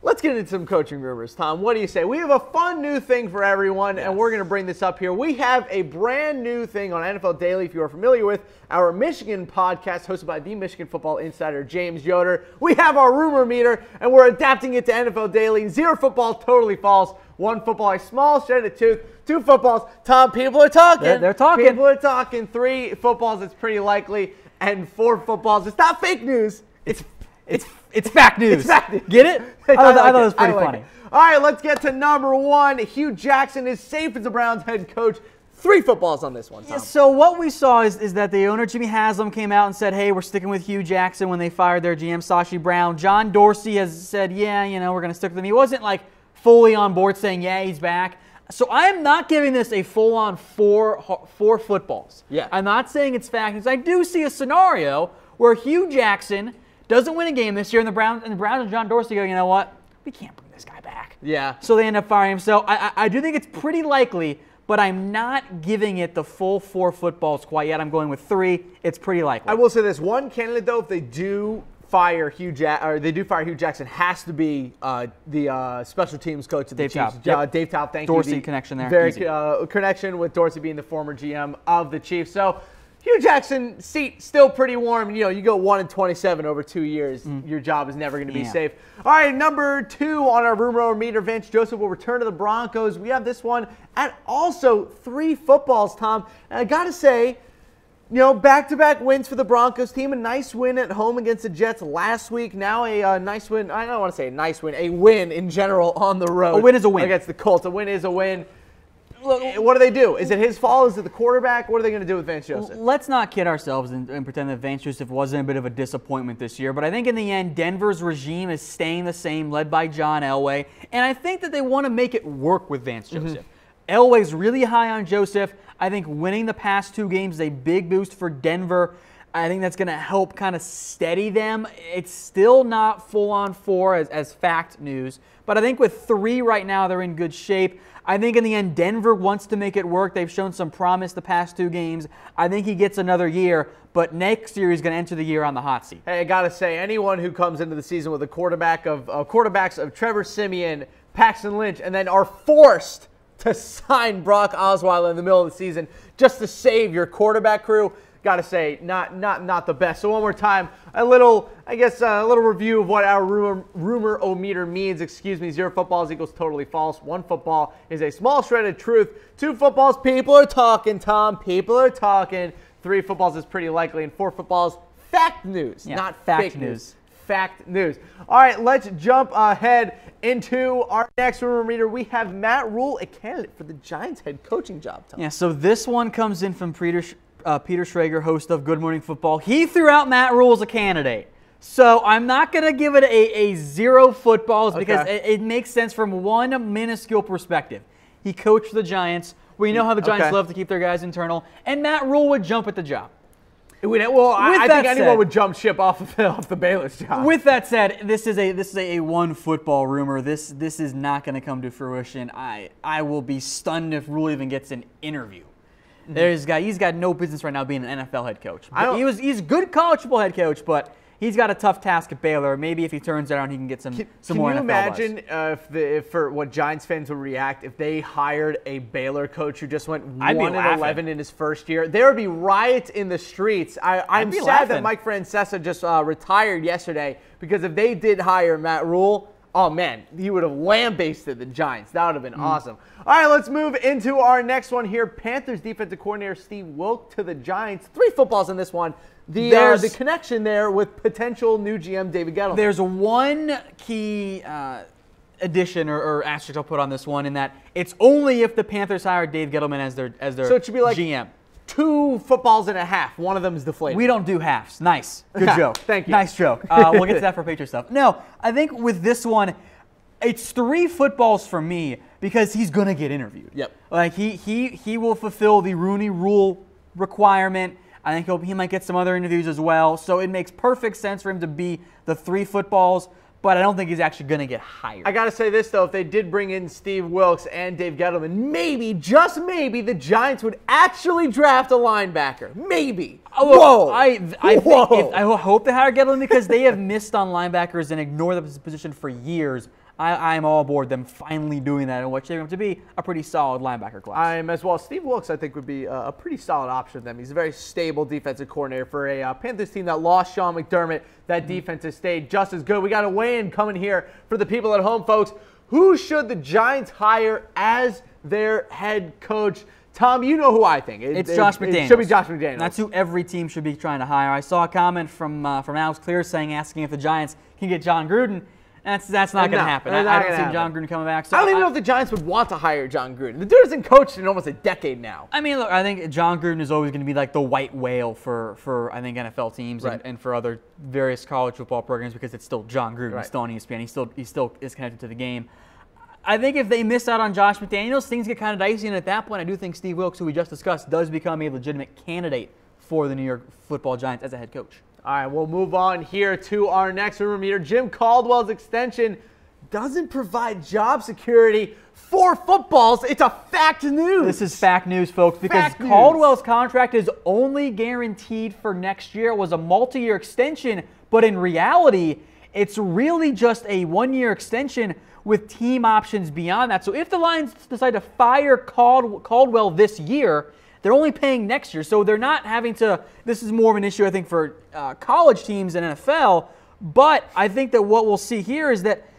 Let's get into some coaching rumors, Tom. What do you say? We have a fun new thing for everyone, and we're going to bring this up here. We have a brand new thing on NFL Daily, if you are familiar with our Michigan podcast hosted by the Michigan football insider, James Yoder. We have our rumor meter, and we're adapting it to NFL Daily. 0 footballs, totally false. 1 football, a small shredded tooth. 2 footballs. Tom, people are talking. They're talking. People are talking. 3 footballs, it's pretty likely. And 4 footballs, it's not fake news. It's fact news. It's fact news. Get it? I thought it was pretty funny. All right, let's get to number 1. Hugh Jackson is safe as the Browns head coach. 3 footballs on this one, Tom. Yeah, so what we saw is that the owner, Jimmy Haslam, came out and said, hey, we're sticking with Hugh Jackson when they fired their GM, Sashi Brown. John Dorsey has said, yeah, we're going to stick with him. He wasn't like fully on board saying, yeah, he's back. So I am not giving this a full-on 4 footballs. Yeah. I'm not saying it's fact news. I do see a scenario where Hugh Jackson doesn't win a game this year, and the Browns and John Dorsey go, you know what? We can't bring this guy back. Yeah. So they end up firing him. So I do think it's pretty likely, but I'm not giving it the full 4 footballs quite yet. I'm going with 3. It's pretty likely. I will say this: one candidate, though, if they do fire Hugh Jackson, has to be the special teams coach of the Chiefs. Dave Taub, thank you. Dorsey connection there. Very connection with Dorsey being the former GM of the Chiefs. So Hugh Jackson seat still pretty warm. You go 1-27 over 2 years. Your job is never going to be safe. All right, number 2 on our rumor meter. Vance Joseph will return to the Broncos. We have this one at also 3 footballs, Tom. And I got to say, back-to-back wins for the Broncos team. A nice win at home against the Jets last week. Now a nice win. I don't want to say a nice win. A win in general on the road. A win is a win. Against the Colts. A win is a win. Look, what do they do? Is it his fault? Is it the quarterback? What are they going to do with Vance Joseph? Let's not kid ourselves and pretend that Vance Joseph wasn't a bit of a disappointment this year. But I think in the end, Denver's regime is staying the same, led by John Elway. And I think that they want to make it work with Vance Joseph. Elway's really high on Joseph. I think winning the past 2 games is a big boost for Denver. I think that's going to help kind of steady them. It's still not full-on 4 as fact news. But I think with 3 right now, they're in good shape. I think in the end, Denver wants to make it work. They've shown some promise the past 2 games. I think he gets another year, but next year he's going to enter the year on the hot seat. Hey, I got to say, anyone who comes into the season with a quarterbacks of Trevor Siemian, Paxton Lynch, and then are forced to sign Brock Osweiler in the middle of the season just to save your quarterback crew, got to say, not the best. So one more time, a little review of what our rumor-o-meter means. 0 footballs equals totally false. 1 football is a small shredded truth. 2 footballs, people are talking, Tom. People are talking. 3 footballs is pretty likely. And 4 footballs, fact news, not fake news. Fact news. All right, let's jump ahead into our next rumor meter. We have Matt Rule, a candidate for the Giants head coaching job, Tom. Yeah, so this one comes in from Peter Schrager, host of Good Morning Football. He threw out Matt Rule as a candidate. So I'm not going to give it a 0 footballs because it makes sense from one minuscule perspective. He coached the Giants. We know how the Giants love to keep their guys internal. And Matt Rule would jump at the job. Well, I think anyone would jump ship off the Baylor's job. With that said, this is a 1 football rumor. This is not going to come to fruition. I will be stunned if Rule even gets an interview. He's got no business right now being an NFL head coach. He's a good college football head coach, but he's got a tough task at Baylor. Maybe if he turns around, he can get some more NFL buzz. Can you imagine for what Giants fans would react if they hired a Baylor coach who just went 1-11 in his first year? There would be riots in the streets. I'm sad that Mike Francesa just retired yesterday, because if they did hire Matt Rule, oh, man, he would have lambasted the Giants. That would have been awesome. All right, let's move into our next one here. Panthers defensive coordinator Steve Wilk to the Giants. 3 footballs in this one. The connection there with potential new GM David Gettleman. There's one key addition or asterisk I'll put on this one, in that it's only if the Panthers hire Dave Gettleman as their so it should be like GM. 2 footballs and a half. One of them is deflated. We don't do halves. Nice. Good joke. Thank you. Nice joke. We'll get to that for Patriot stuff. No, I think with this one, it's 3 footballs for me because he's going to get interviewed. Yep. Like he will fulfill the Rooney Rule requirement. I think he might get some other interviews as well. So it makes perfect sense for him to be the 3 footballs. but I don't think he's actually going to get hired. I got to say this, though. If they did bring in Steve Wilkes and Dave Gettleman, maybe, just maybe, the Giants would actually draft a linebacker. Maybe. Whoa. I hope they hire Gettleman because they have missed on linebackers and ignored the position for years. I'm all aboard them finally doing that and what shaping up to be a pretty solid linebacker class. I'm as well. Steve Wilkes, I think, would be a pretty solid option for them. He's a very stable defensive coordinator for a Panthers team that lost Sean McDermott. That defense has stayed just as good. We got a weigh-in coming here for the people at home, folks. Who should the Giants hire as their head coach? Tom, you know who I think. It's Josh McDaniels. It should be Josh McDaniels. That's who every team should be trying to hire. I saw a comment from Alex Clear asking if the Giants can get John Gruden. That's not going to happen. I don't see John Gruden coming back. So I don't even know if the Giants would want to hire John Gruden. The dude hasn't coached in almost a decade now. I mean, look, I think John Gruden is always going to be like the white whale for I think NFL teams and for other various college football programs because it's still John Gruden. Right. He's still on ESPN. He still is connected to the game. I think if they miss out on Josh McDaniels, things get kind of dicey, and at that point, I do think Steve Wilkes, who we just discussed, does become a legitimate candidate for the New York Football Giants as a head coach. All right, we'll move on here to our next rumor meter. Jim Caldwell's extension doesn't provide job security for footballs. It's a fact news. This is fact news, folks, because Caldwell's contract is only guaranteed for next year. It was a multi-year extension, but in reality, it's really just a one-year extension with team options beyond that. So if the Lions decide to fire Caldwell this year, they're only paying next year. So they're not having to – this is more of an issue, I think, for college teams than NFL. But I think that what we'll see here is that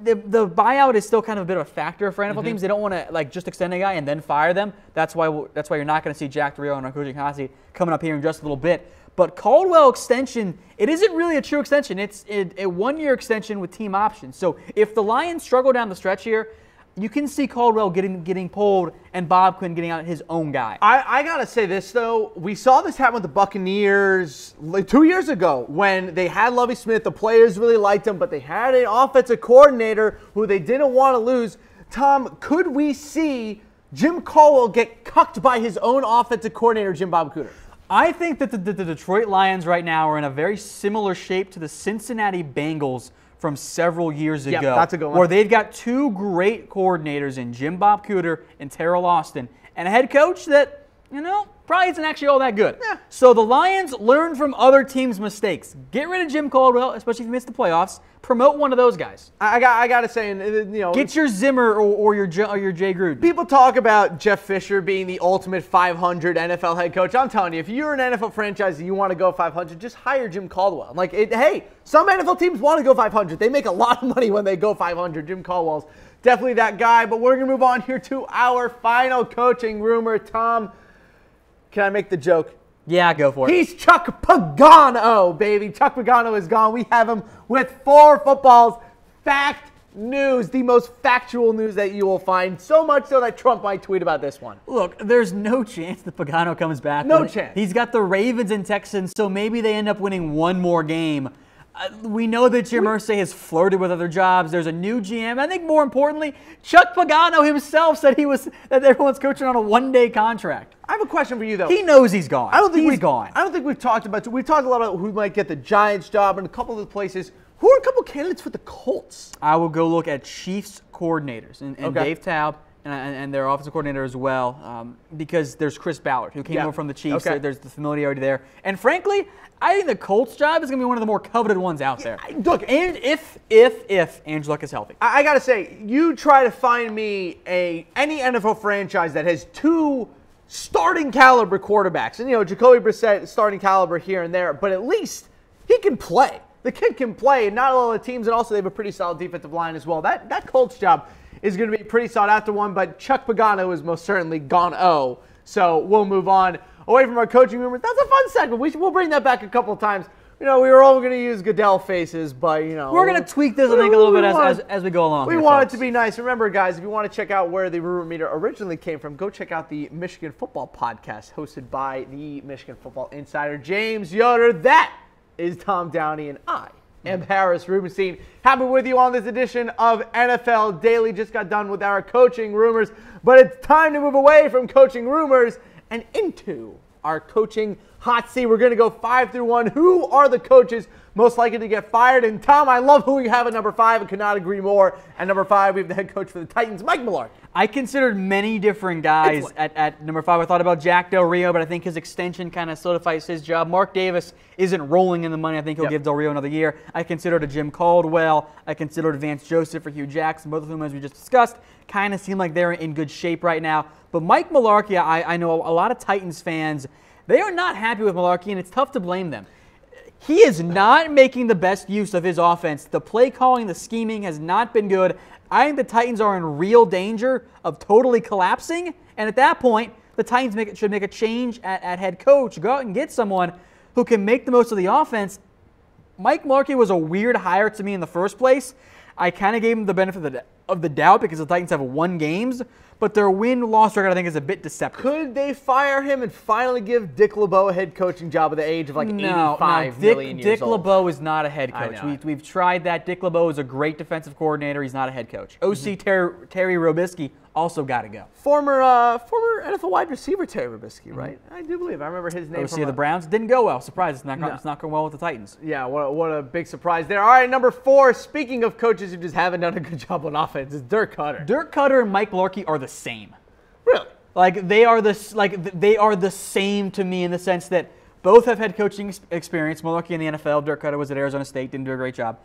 the buyout is still kind of a bit of a factor for NFL teams. They don't want to just extend a guy and then fire them. That's why you're not going to see Jack Del Rio and our coaching hot seat coming up here in just a little bit. But Caldwell extension, it isn't really a true extension. It's a one-year extension with team options. So if the Lions struggle down the stretch here, you can see Caldwell getting pulled and Bob Quinn getting out his own guy. I got to say this, though. We saw this happen with the Buccaneers 2 years ago when they had Lovie Smith. The players really liked him, but they had an offensive coordinator who they didn't want to lose. Tom, could we see Jim Caldwell get cucked by his own offensive coordinator, Jim Bob Cooter? I think that the Detroit Lions right now are in a very similar shape to the Cincinnati Bengals from several years ago. That's a good one. Where they've got two great coordinators in Jim Bob Cooter and Terrell Austin, and a head coach that, probably isn't actually all that good. Yeah. So the Lions learn from other teams' mistakes. Get rid of Jim Caldwell, especially if you miss the playoffs. Promote one of those guys. I got to say, get your Zimmer or your Jay Gruden. People talk about Jeff Fisher being the ultimate 500 NFL head coach. I'm telling you, if you're an NFL franchise and you want to go 500, just hire Jim Caldwell. Hey, some NFL teams want to go 500. They make a lot of money when they go 500. Jim Caldwell's definitely that guy. But we're going to move on here to our final coaching rumor. Tom, can I make the joke? Yeah, go for it. He's Chuck Pagano, baby. Chuck Pagano is gone. We have him with 4 footballs. Fact news, the most factual news that you will find. So much so that Trump might tweet about this one. Look, there's no chance that Pagano comes back. No chance. He's got the Ravens and Texans, so maybe they end up winning one more game. We know that Jim Irsay has flirted with other jobs. There's a new GM. I think more importantly, Chuck Pagano himself said that everyone's coaching on a one-day contract. I have a question for you, though. He knows he's gone. He's gone. I don't think we've talked a lot about who might get the Giants job and a couple of the places. Who are a couple of candidates for the Colts? I will go look at Chiefs coordinators and Dave Taub and their offensive coordinator as well, because there's Chris Ballard, who came over from the Chiefs. Okay. There's the familiarity there. And frankly, I think the Colts job is going to be one of the more coveted ones out there. Look, and if Andrew Luck is healthy. I got to say, you try to find me any NFL franchise that has 2 starting caliber quarterbacks. And, Jacoby Brissett, starting caliber here and there, but at least he can play. The kid can play, and not all the teams, and also they have a pretty solid defensive line as well. That Colts job is going to be pretty sought after one, but Chuck Pagano is most certainly gone. So we'll move on away from our coaching rumors. That's a fun segment. We'll bring that back a couple of times. We were all going to use Goodell faces, but, we're going to tweak this, I think, a little bit as we go along. We want it to be nice. Remember, guys, if you want to check out where the rumor meter originally came from, go check out the Michigan Football Podcast hosted by the Michigan Football Insider, James Yoder. That is Tom Downey, and I am Harris Rubenstein. Happy with you on this edition of NFL Daily. Just got done with our coaching rumors, but it's time to move away from coaching rumors and into our coaching hot seat. We're going to go 5 through 1. Who are the coaches most likely to get fired? And Tom, I love who we have at number 5. I could not agree more. At number 5, we have the head coach for the Titans, Mike Mularkey. I considered many different guys at number 5. I thought about Jack Del Rio, but I think his extension kind of solidifies his job. Mark Davis isn't rolling in the money. I think he'll give Del Rio another year. I considered a Jim Caldwell. I considered Vance Joseph for Hugh Jackson, both of whom, as we just discussed, kind of seem like they're in good shape right now. But Mike Mularkey, I know a lot of Titans fans, they are not happy with Mularkey, and it's tough to blame them. He is not making the best use of his offense. The play calling, the scheming has not been good. I think the Titans are in real danger of totally collapsing. And at that point, the Titans should make a change at head coach. Go out and get someone who can make the most of the offense. Mike Mularkey was a weird hire to me in the first place. I kind of gave him the benefit of the doubt because the Titans have won games. But their win-loss record, I think, is a bit deceptive. Could they fire him and finally give Dick LeBeau a head coaching job at the age of like 85 million years old? Dick LeBeau is not a head coach. We've tried that. Dick LeBeau is a great defensive coordinator. He's not a head coach. OC Terry Robisky also got to go. Former NFL wide receiver Terry Robisky, right? I do believe. I remember his name. OC of the Browns didn't go well. Surprise! It's not going well with the Titans. Yeah, what a big surprise there. All right, number 4. Speaking of coaches who just haven't done a good job on offense, is Dirk Cutter. Dirk Cutter and Mike Mularkey are the same. Really? They are the same to me in the sense that both have head coaching experience. Mularkey in the NFL, Dirk Cutter was at Arizona State, didn't do a great job.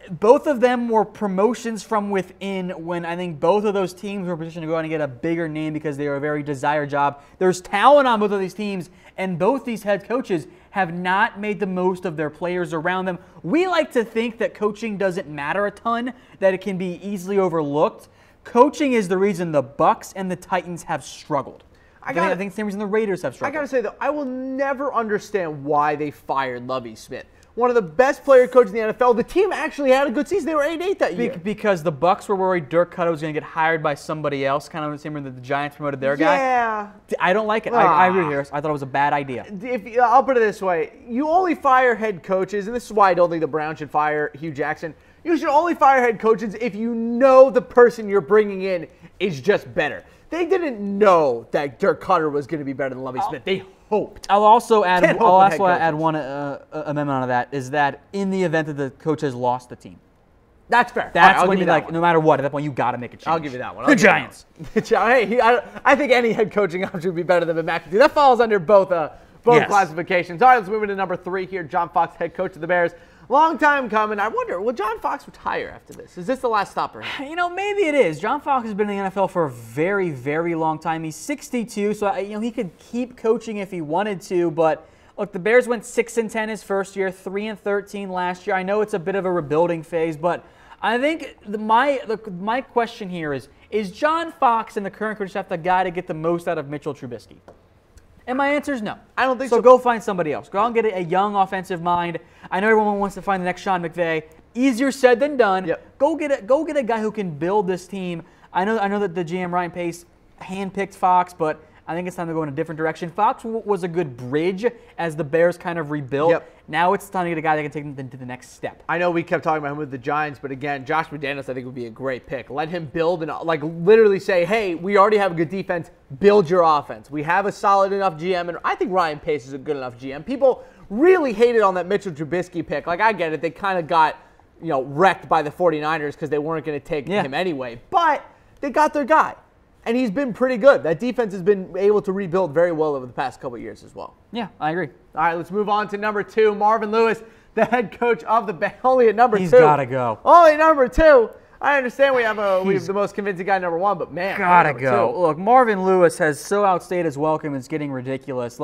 Both of them were promotions from within when I think both of those teams were positioned to go out and get a bigger name because they were a very desired job. There's talent on both of these teams, and both these head coaches have not made the most of their players around them. We like to think that coaching doesn't matter a ton, that it can be easily overlooked. Coaching is the reason the Bucs and the Titans have struggled. I think it's the same reason the Raiders have struggled. I got to say, though, I will never understand why they fired Lovie Smith. One of the best player coaches in the NFL. The team actually had a good season. They were 8-8 that year. Because the Bucs were worried Dirk Cutter was going to get hired by somebody else, kind of the same way that the Giants promoted their guy. Yeah. I don't like it. I agree with Harris. I thought it was a bad idea. I'll put it this way. You only fire head coaches, and this is why I don't think the Browns should fire Hugh Jackson. You should only fire head coaches if you know the person you're bringing in is just better. They didn't know that Dirk Cutter was going to be better than Lovie Smith. They hoped. I'll also add one amendment on that, is that in the event that the coach has lost the team. That's fair. That's when you no matter what, at that point you got to make a change. I'll give you that one. The Giants. Hey, I think any head coaching option would be better than McAfee. That falls under both classifications. All right, let's move into number 3 here. John Fox, head coach of the Bears. Long time coming. I wonder, will John Fox retire after this? Is this the last stop for him? You know, maybe it is. John Fox has been in the NFL for a very, very long time. He's 62, so he could keep coaching if he wanted to. But look, the Bears went 6-10 his first year, 3-13 last year. I know it's a bit of a rebuilding phase, but I think my question here is John Fox and the current coaching staff the guy to get the most out of Mitchell Trubisky? And my answer is no. I don't think so. So go find somebody else. Go out and get a young offensive mind. I know everyone wants to find the next Sean McVay. Easier said than done. Yep. Go get a guy who can build this team. I know that the GM Ryan Pace handpicked Fox, but I think it's time to go in a different direction. Fox was a good bridge as the Bears kind of rebuilt. Yep. Now it's time to get a guy that can take them to the next step. I know we kept talking about him with the Giants, but again, Josh McDaniels I think would be a great pick. Let him build and literally say, hey, we already have a good defense. Build your offense. We have a solid enough GM, and I think Ryan Pace is a good enough GM. People really hated on that Mitchell Trubisky pick. I get it. They kind of got wrecked by the 49ers because they weren't going to take him anyway. But they got their guy. And he's been pretty good. That defense has been able to rebuild very well over the past couple of years as well. Yeah, I agree. All right, let's move on to number 2. Marvin Lewis, the head coach of the Bears. Only at number 2. He's got to go. Only number 2. I understand we have the most convincing guy number 1, but man. Gotta go. 2. Look, Marvin Lewis has so outstayed his welcome, it's getting ridiculous.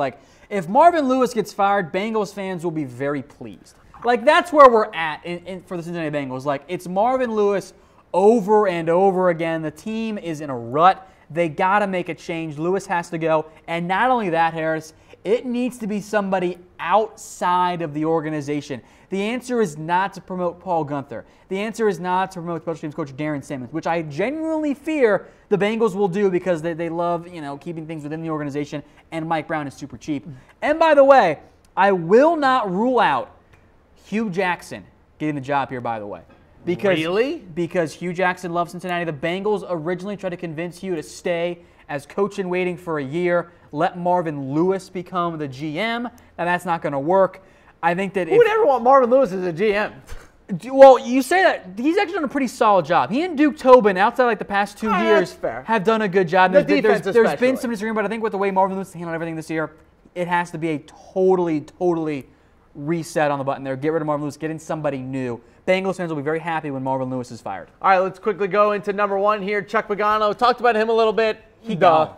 If Marvin Lewis gets fired, Bengals fans will be very pleased. That's where we're at for the Cincinnati Bengals. It's Marvin Lewis over and over again. The team is in a rut. They got to make a change. Lewis has to go. And not only that, Harris, it needs to be somebody outside of the organization. The answer is not to promote Paul Gunther. The answer is not to promote special teams coach Darren Simmons, which I genuinely fear the Bengals will do because they love keeping things within the organization, and Mike Brown is super cheap. And by the way, I will not rule out Hugh Jackson getting the job here, by the way. Really? Because Hugh Jackson loves Cincinnati. The Bengals originally tried to convince Hugh to stay as coach in waiting for a year. Let Marvin Lewis become the GM. Now, that's not going to work. I think that Who would ever want Marvin Lewis as a GM? Well, you say that. He's actually done a pretty solid job. He and Duke Tobin, outside like the past 2 years, have done a good job. There's been some disagreement, but I think with the way Marvin Lewis handled everything this year, it has to be a totally reset on the button there. Get rid of Marvin Lewis. Get in somebody new. Bengals fans will be very happy when Marvin Lewis is fired. All right, let's quickly go into number 1 here. Chuck Pagano. Talked about him a little bit. He gone.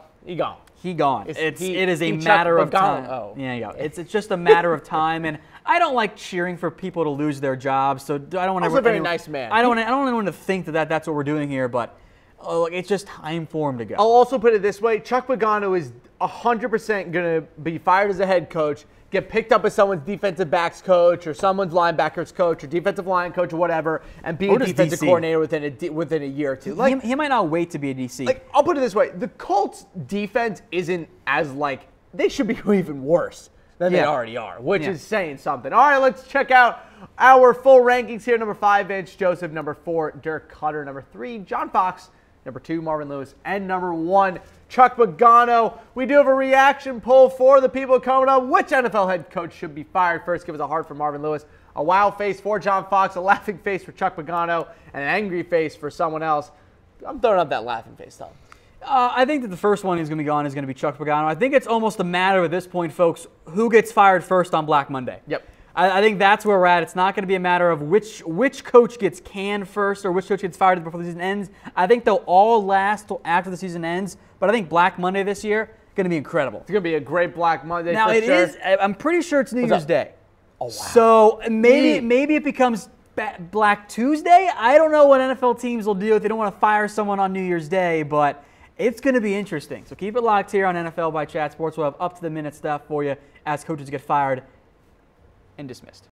It is a matter of time. Oh. Yeah, you go. It's just a matter of time, and I don't like cheering for people to lose their jobs. So I don't want to. A very nice man. I don't want anyone to think that that's what we're doing here, but it's just time for him to go. I'll also put it this way: Chuck Pagano is 100% going to be fired as a head coach, get picked up as someone's defensive backs coach or someone's linebackers coach or defensive line coach or whatever, and be a defensive coordinator within a year or two. Like, he might not wait to be a DC. Like, I'll put it this way: the Colts' defense isn't as they should be even worse than they already are, which is saying something. All right, let's check out our full rankings here. Number 5, Vance Joseph. Number 4, Dirk Cutter. Number 3, John Fox. Number 2, Marvin Lewis. And number 1, Chuck Pagano. We do have a reaction poll for the people coming up. Which NFL head coach should be fired first? Give us a heart for Marvin Lewis, a wow face for John Fox, a laughing face for Chuck Pagano, and an angry face for someone else. I'm throwing up that laughing face, though. I think that the first one who's going to be gone is going to be Chuck Pagano. I think it's almost a matter at this point, folks, who gets fired first on Black Monday. Yep. I think that's where we're at. It's not going to be a matter of which coach gets canned first or which coach gets fired before the season ends. I think they'll all last till after the season ends. But I think Black Monday this year is going to be incredible. It's going to be a great Black Monday. Now, it is. I'm pretty sure it's New Year's Day. Oh, wow. So maybe it becomes Black Tuesday. I don't know what NFL teams will do if they don't want to fire someone on New Year's Day, but it's going to be interesting. So keep it locked here on NFL by Chat Sports. We'll have up-to-the-minute stuff for you as coaches get fired and dismissed.